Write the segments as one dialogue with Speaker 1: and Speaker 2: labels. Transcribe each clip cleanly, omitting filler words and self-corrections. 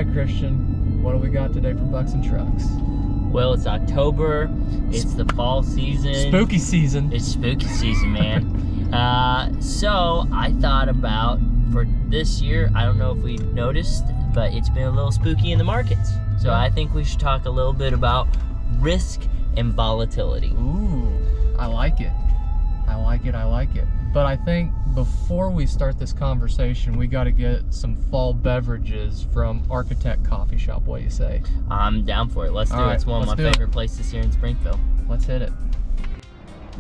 Speaker 1: right, Christian, what do we got today for Bucks and Trucks?
Speaker 2: Well, it's October. It's the fall season.
Speaker 1: Spooky season.
Speaker 2: It's spooky season, man. So I thought about, for this year, I don't know if we've noticed, but it's been a little spooky in the markets. So I think we should talk a little bit about risk and volatility.
Speaker 1: Ooh, I like it. I like it. But I think before we start this conversation, we got to get some fall beverages from Architect Coffee Shop. What do you say?
Speaker 2: I'm down for it. Let's do it. It's one of my favorite places here in Springfield.
Speaker 1: Let's hit it.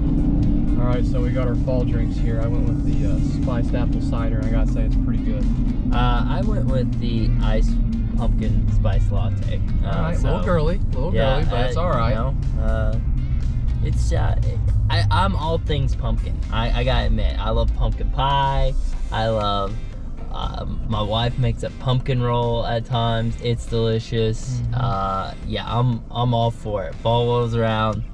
Speaker 1: All right, so we got our fall drinks here. I went with the spiced apple cider, and I gotta say it's pretty good.
Speaker 2: I went with the iced pumpkin spice latte.
Speaker 1: All right, a little girly, but it's all right.
Speaker 2: You know, it's I'm all things pumpkin. I gotta admit, I love pumpkin pie. I love. My wife makes a pumpkin roll at times. It's delicious. Yeah, I'm all for it. Fall rolls around.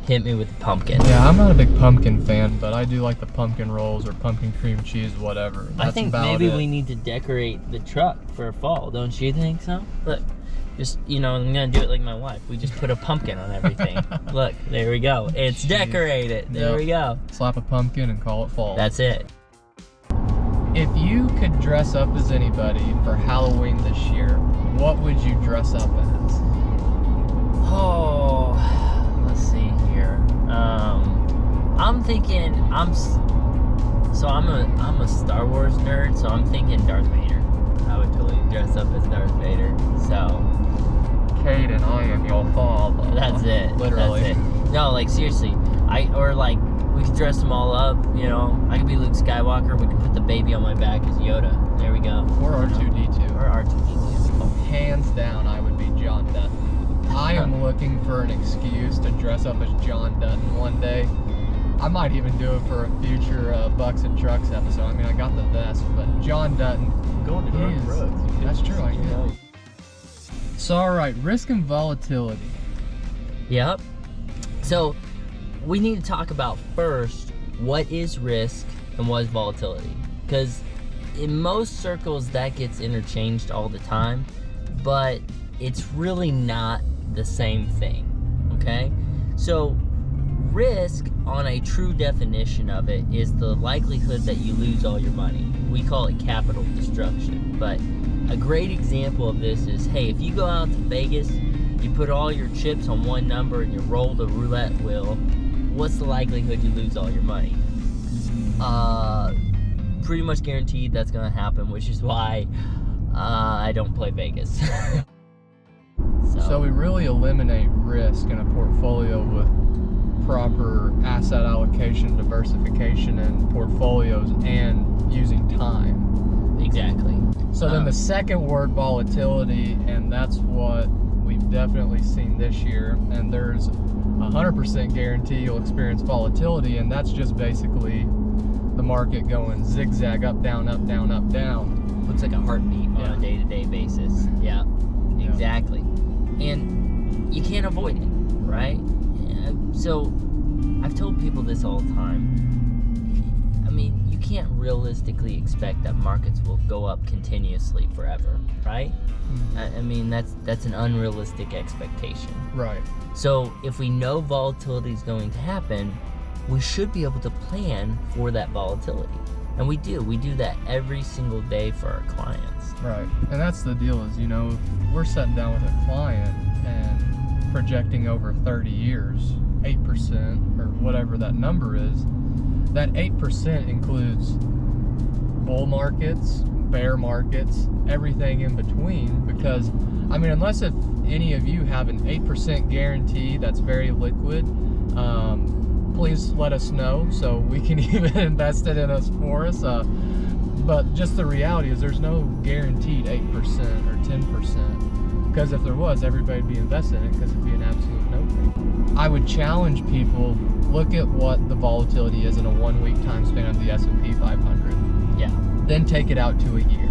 Speaker 2: Hit me with the pumpkin. Yeah, I'm not a big pumpkin fan, but I do like the pumpkin rolls or pumpkin cream cheese, whatever. That's
Speaker 1: I think maybe
Speaker 2: we need to decorate the truck for fall. Don't you think so? Look, just, you know, I'm gonna do it like my wife. We just put a pumpkin on everything. Look, there we go. It's decorated. There we go.
Speaker 1: Slap a pumpkin and call it fall.
Speaker 2: That's it.
Speaker 1: If you could dress up as anybody for Halloween this year, what would you dress up as?
Speaker 2: Oh, let's see here. I'm thinking I'm a Star Wars nerd, so I'm thinking Darth Vader. I would totally dress up as Darth Vader. So,
Speaker 1: Caden, I am your father.
Speaker 2: That's it.
Speaker 1: Literally.
Speaker 2: That's it. No, like seriously. We could dress them all up, you know. I could be Luke Skywalker. We could put the baby on my back as Yoda. There we go.
Speaker 1: Or R2-D2.
Speaker 2: Or R2-D2.
Speaker 1: Oh, hands down, I would be John Dutton. I am looking for an excuse to dress up as John Dutton one day. I might even do it for a future Bucks and Trucks episode. I mean, I got the vest, but John Dutton.
Speaker 2: Going to dark roads.
Speaker 1: That's true, I guess. So, all right, risk and volatility.
Speaker 2: Yep. So, we need to talk about first, what is risk and what is volatility? Because in most circles, that gets interchanged all the time, but it's really not the same thing, okay? So, risk, on a true definition of it, is the likelihood that you lose all your money. We call it capital destruction. But a great example of this is, hey, if you go out to Vegas, you put all your chips on one number and you roll the roulette wheel, what's the likelihood you lose all your money? Pretty much guaranteed that's gonna happen, which is why I don't play Vegas.
Speaker 1: So we really eliminate risk in a portfolio with proper asset allocation, diversification, and portfolios, and using time.
Speaker 2: Exactly.
Speaker 1: So then the second word, volatility, and that's what we've definitely seen this year, and there's 100% guarantee you'll experience volatility, and that's just basically the market going zigzag, up, down, up, down, up, down.
Speaker 2: Looks like a heartbeat on a day-to-day basis. Yeah, exactly. And you can't avoid it, right? So, I've told people this all the time. I mean, you can't realistically expect that markets will go up continuously forever, right? I mean, that's an unrealistic expectation.
Speaker 1: Right.
Speaker 2: So, if we know volatility is going to happen, we should be able to plan for that volatility. And we do. We do that every single day for our clients.
Speaker 1: Right. And that's the deal is, you know, if we're sitting down with a client and projecting over 30 years, 8% or whatever that number is, that 8% includes bull markets, bear markets, everything in between. Because, I mean, unless if any of you have an 8% guarantee that's very liquid, please let us know so we can even invest it in us for us. But just the reality is there's no guaranteed 8% or 10%. Because if there was, everybody would be invested in it because it'd be an absolute no-brainer. I would challenge people, look at what the volatility is in a 1 week time span of the S&P 500.
Speaker 2: Yeah.
Speaker 1: Then take it out to a year.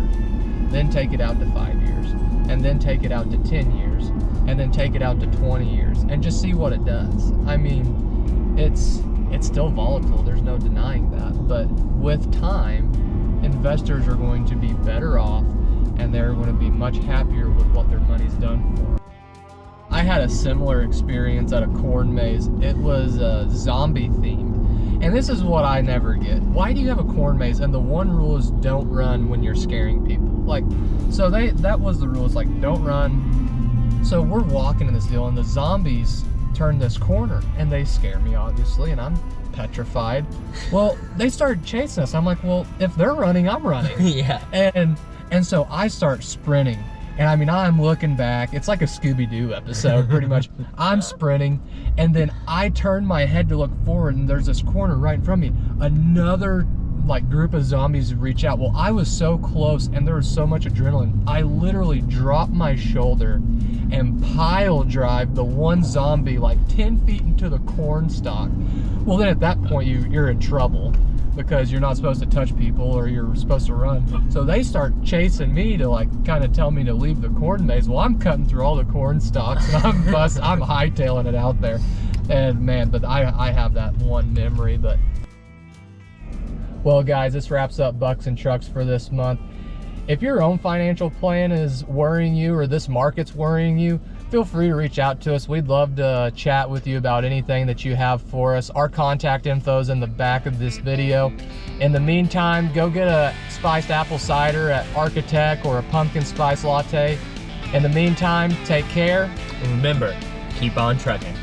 Speaker 1: Then take it out to 5 years. And then take it out to 10 years. And then take it out to 20 years. And just see what it does. I mean, it's still volatile. There's no denying that. But with time, investors are going to be better off and they're going to be much happier with what their money's done for. I had a similar experience at a corn maze. It was zombie themed, and this is what I never get. Why do you have a corn maze and the one rule is don't run when you're scaring people? Like, so that was the rules, like don't run. So we're walking in this deal and the zombies turn this corner and they scare me, obviously, and I'm petrified. Well, they started chasing us. I'm like, well, if they're running, I'm running.
Speaker 2: Yeah.
Speaker 1: And so I start sprinting. And I mean, I'm looking back. It's like a Scooby-Doo episode, pretty much. I'm sprinting, and then I turn my head to look forward, and there's this corner right in front of me. Another like group of zombies reach out. Well, I was so close, and there was so much adrenaline. I literally dropped my shoulder and pile drive the one zombie like 10 feet into the corn stalk. Well, then at that point, you're in trouble, because you're not supposed to touch people or you're supposed to run. So they start chasing me to like kind of tell me to leave the corn maze. Well, I'm cutting through all the corn stalks and I'm hightailing it out there. And man, but I have that one memory. But well, guys, this wraps up Bucks and Trucks for this month. If your own financial plan is worrying you or this market's worrying you, feel free to reach out to us. We'd love to chat with you about anything that you have for us. Our contact info is in the back of this video. In the meantime, go get a spiced apple cider at Architect or a pumpkin spice latte. In the meantime, take care.
Speaker 2: And remember, keep on trucking.